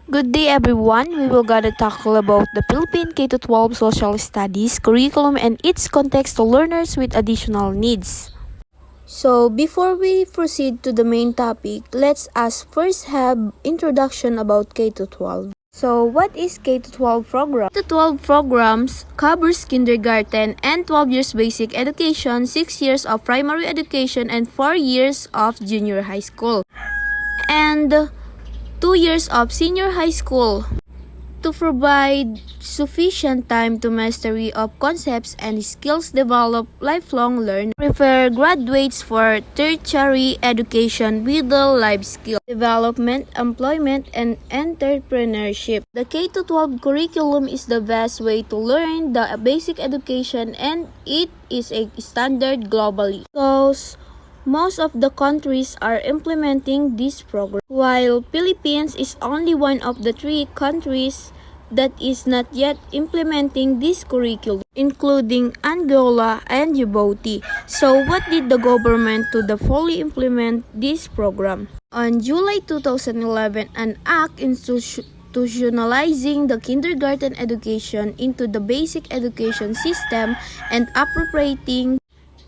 Good day everyone. We will gonna tackle about the Philippine K-12 Social Studies curriculum and its context to learners with additional needs. So before we proceed to the main topic, let's first have introduction about K-12. So what is K-12 program? K-12 programs covers kindergarten and 12 years basic education, 6 years of primary education, and 4 years of junior high school, and 2 years of senior high school to provide sufficient time to mastery of concepts and skills develop lifelong learning. Prepare graduates for tertiary education with the life skill development, employment, and entrepreneurship. The K-12 curriculum is the best way to learn the basic education, and it is a standard globally. Because most of the countries are implementing this program, while Philippines is only one of the 3 countries that is not yet implementing this curriculum, including Angola and Djibouti. So what did the government do to fully implement this program? On July 2011, an act institutionalizing the kindergarten education into the basic education system and appropriating,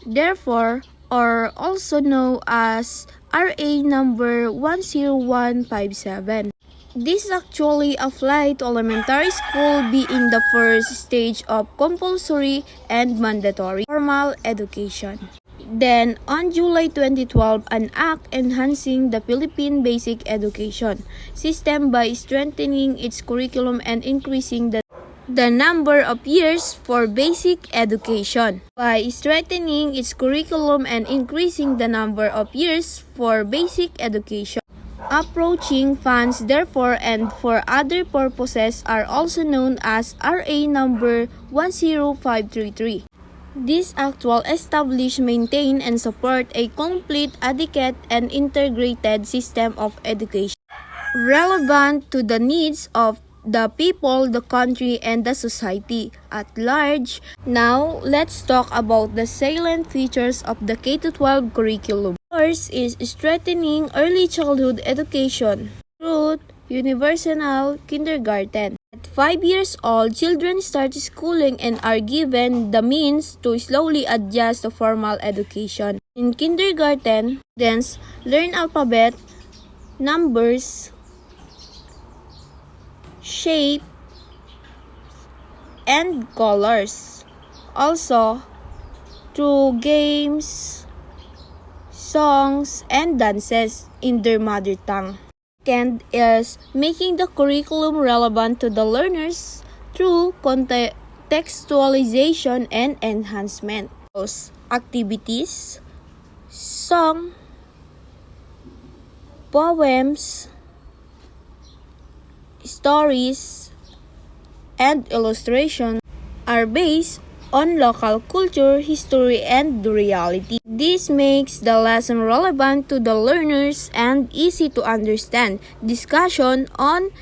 therefore, or also known as RA number 10157. This actually applied to elementary school being the first stage of compulsory and mandatory formal education. Then, on July 2012, an act enhancing the Philippine basic education system by strengthening its curriculum and increasing the number of years for basic education. By strengthening its curriculum and increasing the number of years for basic education, approaching funds, therefore, and for other purposes are also known as RA number 10533. This act will establish, maintain, and support a complete, adequate, and integrated system of education relevant to the needs of the people, the country, and the society at large. Now, let's talk about the salient features of the K-12 curriculum. First is strengthening early childhood education through universal kindergarten. At 5 years old, children start schooling and are given the means to slowly adjust to formal education. In kindergarten, students learn alphabet, numbers, shape, and colors. Also, through games, songs, and dances in their mother tongue. Second is making the curriculum relevant to the learners through contextualization and enhancement. Activities, song, poems, stories, and illustration are based on local culture, history, and reality. This makes the lesson relevant to the learners and easy to understand. Discussion on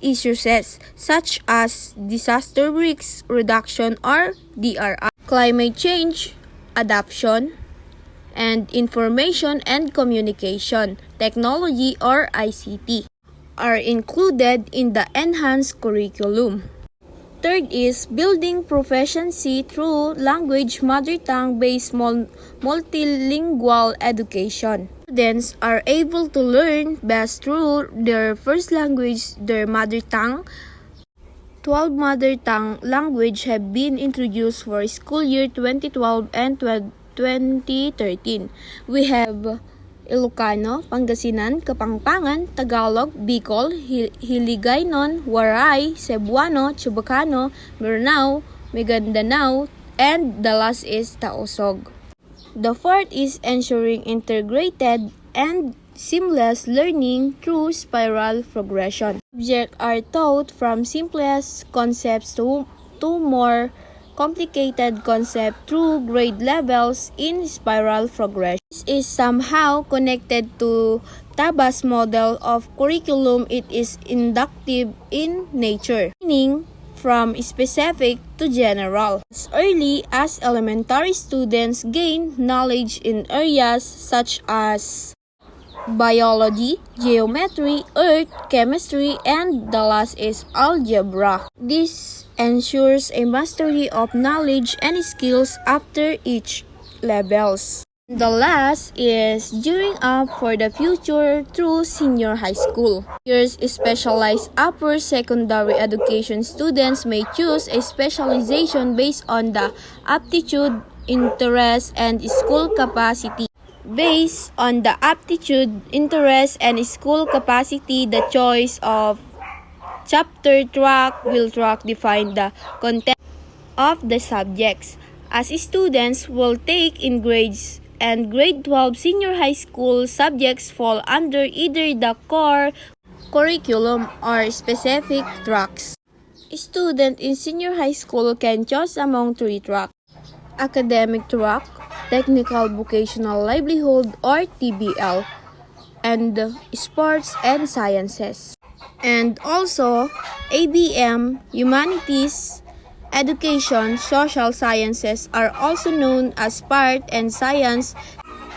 issues such as disaster risk reduction or DRI, climate change, adoption, and information and communication technology or ICT are included in the enhanced curriculum. Third is building proficiency through language mother tongue-based multilingual education. Students are able to learn best through their first language, their mother tongue. 12 mother tongue language have been introduced for school year 2012 and 2013. We have Ilocano, Pangasinan, Kapampangan, Tagalog, Bicol, Hiligaynon, Waray, Cebuano, Chubacano, Mindanao, Mindanao, and the last is Tausog. The fourth is ensuring integrated and seamless learning through spiral progression. Subjects are taught from simplest concepts to more complicated concepts through grade levels in spiral progression. This is somehow connected to Taba's model of curriculum. It is inductive in nature, meaning from specific to general. As early as elementary, students gain knowledge in areas such as biology, geometry, earth, chemistry, and the last is algebra. This ensures a mastery of knowledge and skills after each levels. The last is gearing up for the future through senior high school. Here's specialized upper secondary education. Students may choose a specialization based on the aptitude, interest, and school capacity. Based on the aptitude, interest, and school capacity, the choice of chapter track will define the content of the subjects, as students will take in grades and grade 12 senior high school subjects fall under either the core curriculum or specific tracks. A student in senior high school can choose among 3 tracks: academic track, technical vocational livelihood or TBL, and sports and sciences. And also, ABM, humanities, education, social sciences are also known as art and science,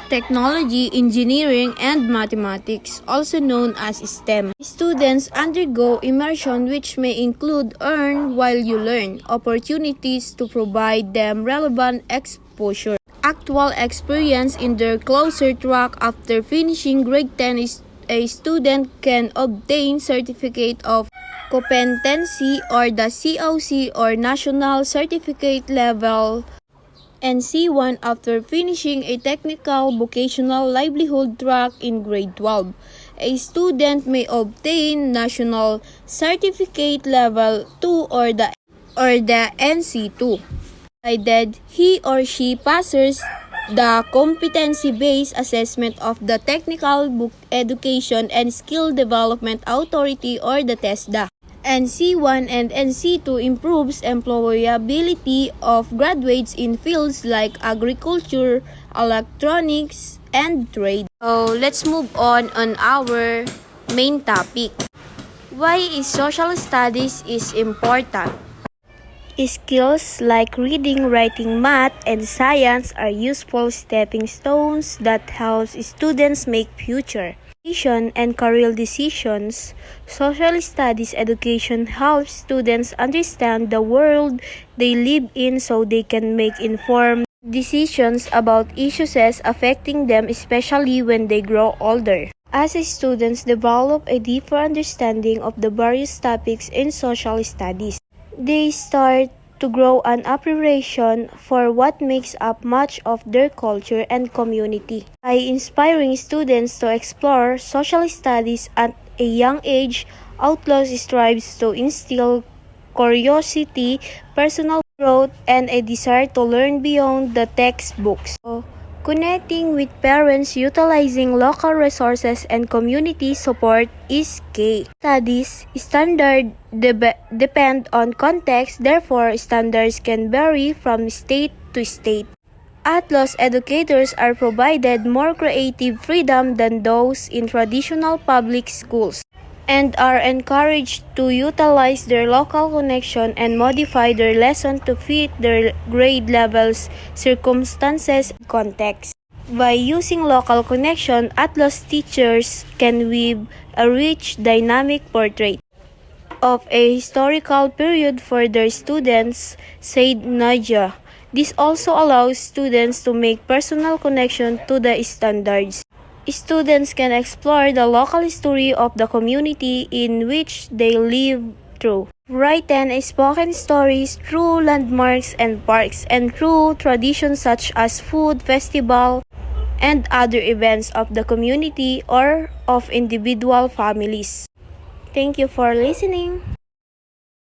technology, engineering, and mathematics, also known as STEM. Students undergo immersion, which may include earn while you learn opportunities to provide them relevant exposure. Actual experience in their closer track after finishing grade 10 is a student can obtain certificate of competency or the COC or national certificate level and C1 after finishing a technical vocational livelihood track in grade 12. A student may obtain national certificate level 2 or the NC2, provided he or she passes the competency-based assessment of the Technical Education and Skill Development Authority or the TESDA. NC1 and NC2 improves employability of graduates in fields like agriculture, electronics, and trade. So let's move on our main topic. Why is social studies is important? Skills like reading, writing, math, and science are useful stepping stones that help students make future and career decisions. Social studies education helps students understand the world they live in so they can make informed decisions about issues affecting them, especially when they grow older. As students develop a deeper understanding of the various topics in social studies, they start to grow an appreciation for what makes up much of their culture and community. By inspiring students to explore social studies at a young age, Outlaws strives to instill curiosity, personal growth, and a desire to learn beyond the textbooks. Connecting with parents, utilizing local resources, and community support is key. Studies standards depend on context, therefore standards can vary from state to state. Outlaws educators are provided more creative freedom than those in traditional public schools, and are encouraged to utilize their local connection and modify their lesson to fit their grade levels, circumstances, and context. By using local connection, Atlas teachers can weave a rich, dynamic portrait of a historical period for their students, said Nadia. This also allows students to make personal connection to the standards. Students can explore the local history of the community in which they live through written and spoken stories, through landmarks and parks, and through traditions such as food, festival, and other events of the community or of individual families. Thank you for listening.